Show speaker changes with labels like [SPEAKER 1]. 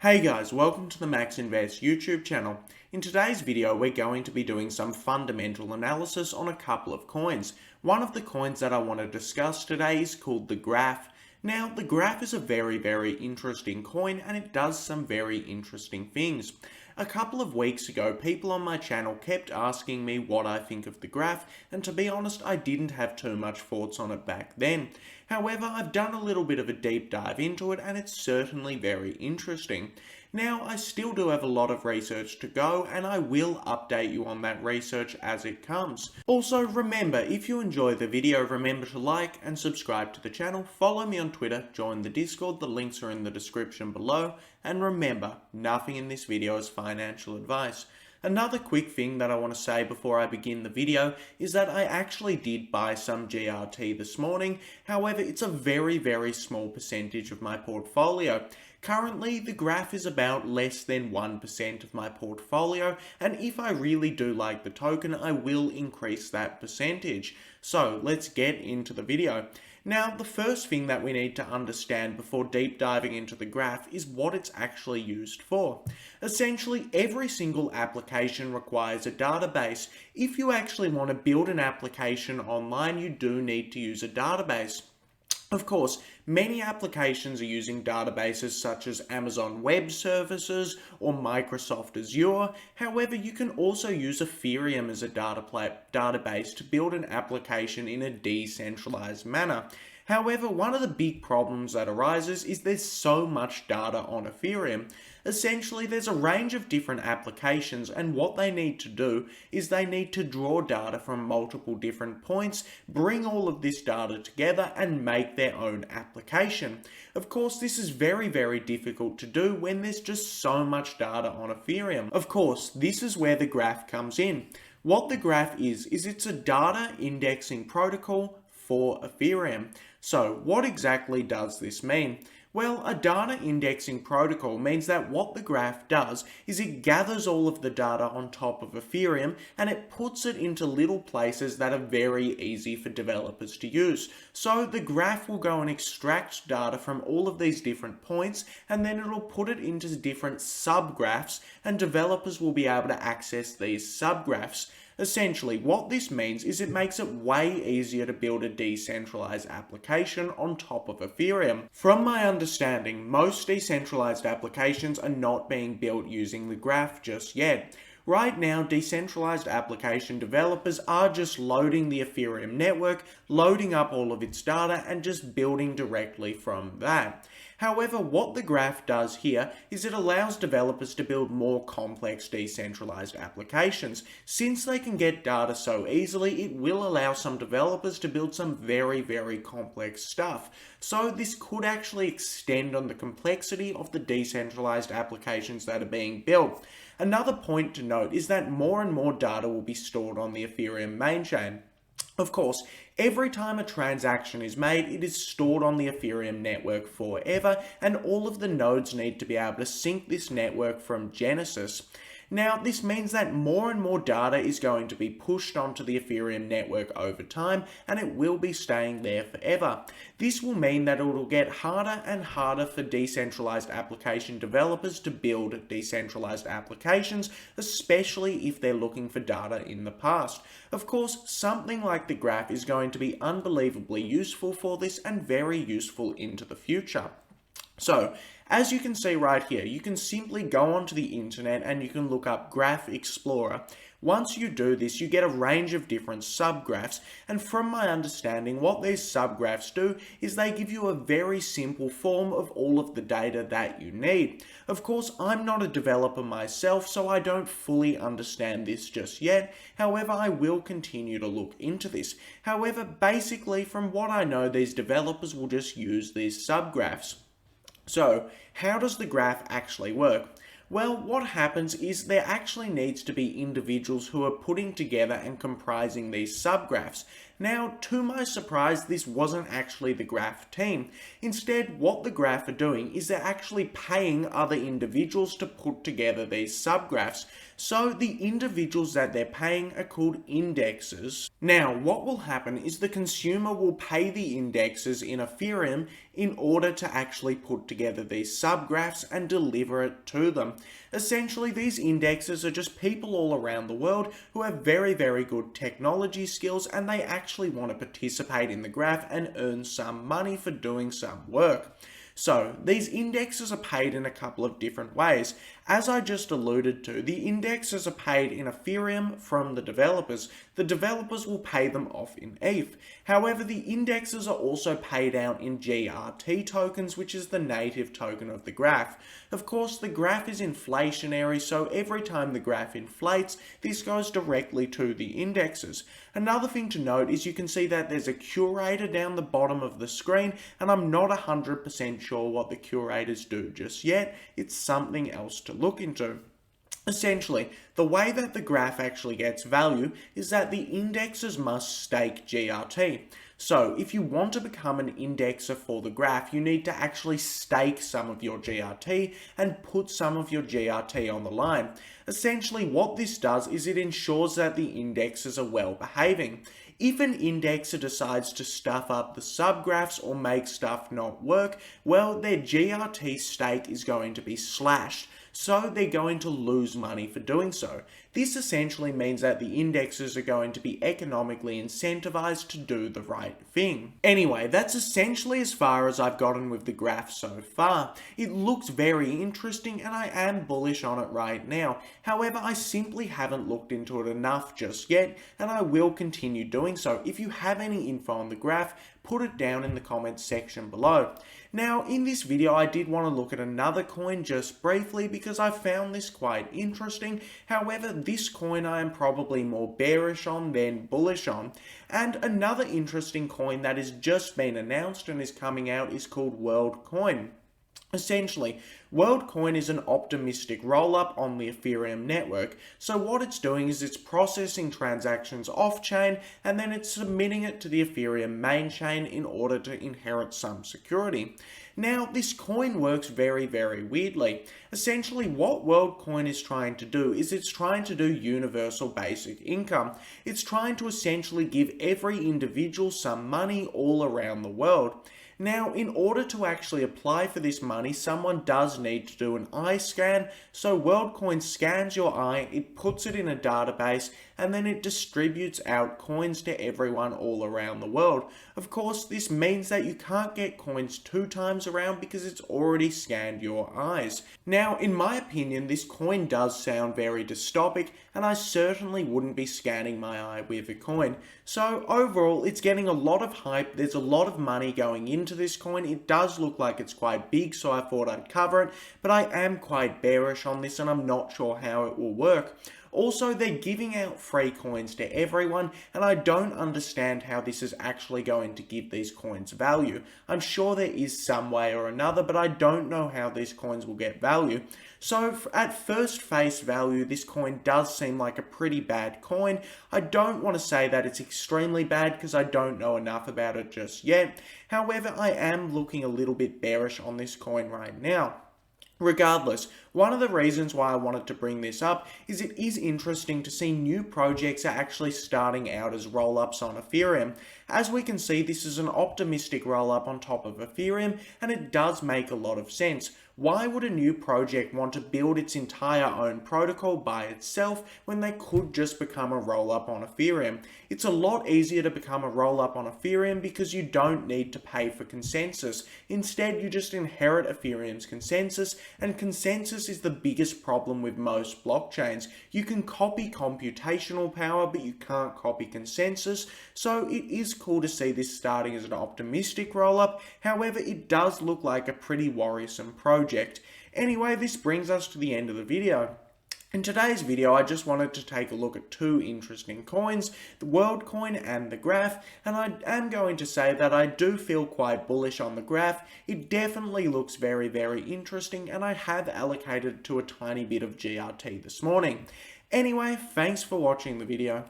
[SPEAKER 1] Hey guys, welcome to the Max Invest YouTube channel. In today's video, we're going to be doing some fundamental analysis on a couple of coins. One of the coins that I want to discuss today is called the Graph. Now, the Graph is a very interesting coin and it does some very interesting things. A couple of weeks ago, people on my channel kept asking me what I think of the Graph, and to be honest, I didn't have too much thoughts on it back then. However, I've done a little bit of a deep dive into it and it's certainly very interesting. Now, I still do have a lot of research to go and I will update you on that research as it comes. Also, remember, if you enjoy the video, remember to like and subscribe to the channel, follow me on Twitter, join the Discord, the links are in the description below, and remember, nothing in this video is financial advice. Another quick thing that I want to say before I begin the video is that I actually did buy some GRT this morning. However, it's a very small percentage of my portfolio. Currently, the Graph is about less than 1% of my portfolio, and if I really do like the token, I will increase that percentage. So let's get into the video. Now, the first thing that we need to understand before deep diving into the Graph is what it's actually used for. Essentially, every single application requires a database. If you actually want to build an application online, you do need to use a database. Of course, many applications are using databases such as Amazon Web Services or Microsoft Azure. However, you can also use Ethereum as a database to build an application in a decentralized manner. However, one of the big problems that arises is there's so much data on Ethereum. Essentially, there's a range of different applications, and what they need to do is they need to draw data from multiple different points, bring all of this data together, and make their own application. Of course, this is very difficult to do when there's just so much data on Ethereum. Of course, this is where the Graph comes in. What the Graph is it's a data indexing protocol for Ethereum. So what exactly does this mean? Well, a data indexing protocol means that what the Graph does is it gathers all of the data on top of Ethereum and it puts it into little places that are very easy for developers to use. So the Graph will go and extract data from all of these different points and then it'll put it into different subgraphs and developers will be able to access these subgraphs. Essentially, what this means is it makes it way easier to build a decentralized application on top of Ethereum. From my understanding, most decentralized applications are not being built using the Graph just yet. Right now, decentralized application developers are just loading the Ethereum network, loading up all of its data, and just building directly from that. However, what the Graph does here is it allows developers to build more complex decentralized applications. Since they can get data so easily, it will allow some developers to build some very complex stuff. So this could actually extend on the complexity of the decentralized applications that are being built. Another point to note is that more and more data will be stored on the Ethereum main chain. Of course, every time a transaction is made, it is stored on the Ethereum network forever, and all of the nodes need to be able to sync this network from Genesis. Now, this means that more and more data is going to be pushed onto the Ethereum network over time, and it will be staying there forever. This will mean that it will get harder and harder for decentralized application developers to build decentralized applications, especially if they're looking for data in the past. Of course, something like the Graph is going to be unbelievably useful for this and very useful into the future. So, as you can see right here, you can simply go onto the internet and you can look up Graph Explorer. Once you do this, you get a range of different subgraphs, and from my understanding, what these subgraphs do is they give you a very simple form of all of the data that you need. Of course, I'm not a developer myself, so I don't fully understand this just yet. However, I will continue to look into this. However, basically, from what I know, these developers will just use these subgraphs. So, how does the Graph actually work? Well, what happens is there actually needs to be individuals who are putting together and comprising these subgraphs. Now, to my surprise, this wasn't actually the Graph team. Instead, what the Graph are doing is they're actually paying other individuals to put together these subgraphs. So the individuals that they're paying are called indexers. Now, what will happen is the consumer will pay the indexers in Ethereum in order to actually put together these subgraphs and deliver it to them. Essentially, these indexes are just people all around the world who have very, very good technology skills, and they actually want to participate in the graph and earn some money for doing some work. So, these indexes are paid in a couple of different ways. As I just alluded to, the indexes are paid in Ethereum from the developers. The developers will pay them off in ETH. However, the indexes are also paid out in GRT tokens, which is the native token of the graph. Of course, the graph is inflationary, so every time the graph inflates, this goes directly to the indexes. Another thing to note is you can see that there's a curator down the bottom of the screen, and I'm not 100% sure what the curators do just yet. It's something else to look into. Essentially, the way that the graph actually gets value is that the indexes must stake GRT. So, if you want to become an indexer for the graph, you need to actually stake some of your GRT and put some of your GRT on the line. Essentially, what this does is it ensures that the indexes are well behaving. If an indexer decides to stuff up the subgraphs or make stuff not work, well, their GRT stake is going to be slashed. So they're going to lose money for doing so. This essentially means that the indexes are going to be economically incentivized to do the right thing. Anyway, that's essentially as far as I've gotten with the graph so far. It looks very interesting and I am bullish on it right now. However, I simply haven't looked into it enough just yet, and I will continue doing so. If you have any info on the graph, put it down in the comments section below. Now, in this video, I did want to look at another coin just briefly because I found this quite interesting. However, this coin I am probably more bearish on than bullish on. And another interesting coin that has just been announced and is coming out is called Worldcoin. Essentially, Worldcoin is an optimistic roll-up on the Ethereum network. So what it's doing is it's processing transactions off-chain and then it's submitting it to the Ethereum main chain in order to inherit some security. Now, this coin works very, very weirdly. Essentially, what Worldcoin is trying to do is it's trying to do universal basic income. It's trying to essentially give every individual some money all around the world. Now, in order to actually apply for this money, someone does need to do an eye scan. So Worldcoin scans your eye, it puts it in a database, and then it distributes out coins to everyone all around the world. Of course, this means that you can't get coins 2 times around because it's already scanned your eyes. Now, in my opinion, this coin does sound very dystopic, and I certainly wouldn't be scanning my eye with a coin. So overall, it's getting a lot of hype. There's a lot of money going into this coin. It does look like it's quite big, so I thought I'd cover it, but I am quite bearish on this and I'm not sure how it will work. Also, they're giving out free coins to everyone, and I don't understand how this is actually going to give these coins value. I'm sure there is some way or another, but I don't know how these coins will get value. So, at first face value, this coin does seem like a pretty bad coin. I don't want to say that it's extremely bad because I don't know enough about it just yet. However, I am looking a little bit bearish on this coin right now. Regardless, one of the reasons why I wanted to bring this up is it is interesting to see new projects are actually starting out as roll-ups on Ethereum. As we can see, this is an optimistic roll-up on top of Ethereum, and it does make a lot of sense. Why would a new project want to build its entire own protocol by itself when they could just become a roll-up on Ethereum? It's a lot easier to become a roll-up on Ethereum because you don't need to pay for consensus. Instead, you just inherit Ethereum's consensus, and consensus is the biggest problem with most blockchains. You can copy computational power, but you can't copy consensus, so it is cool to see this starting as an optimistic roll-up. However, it does look like a pretty worrisome project. Anyway, this brings us to the end of the video. In today's video, I just wanted to take a look at 2 interesting coins, the Worldcoin and the graph, and I am going to say that I do feel quite bullish on the graph. It definitely looks very, very interesting, and I have allocated to a tiny bit of GRT this morning. Anyway, thanks for watching the video.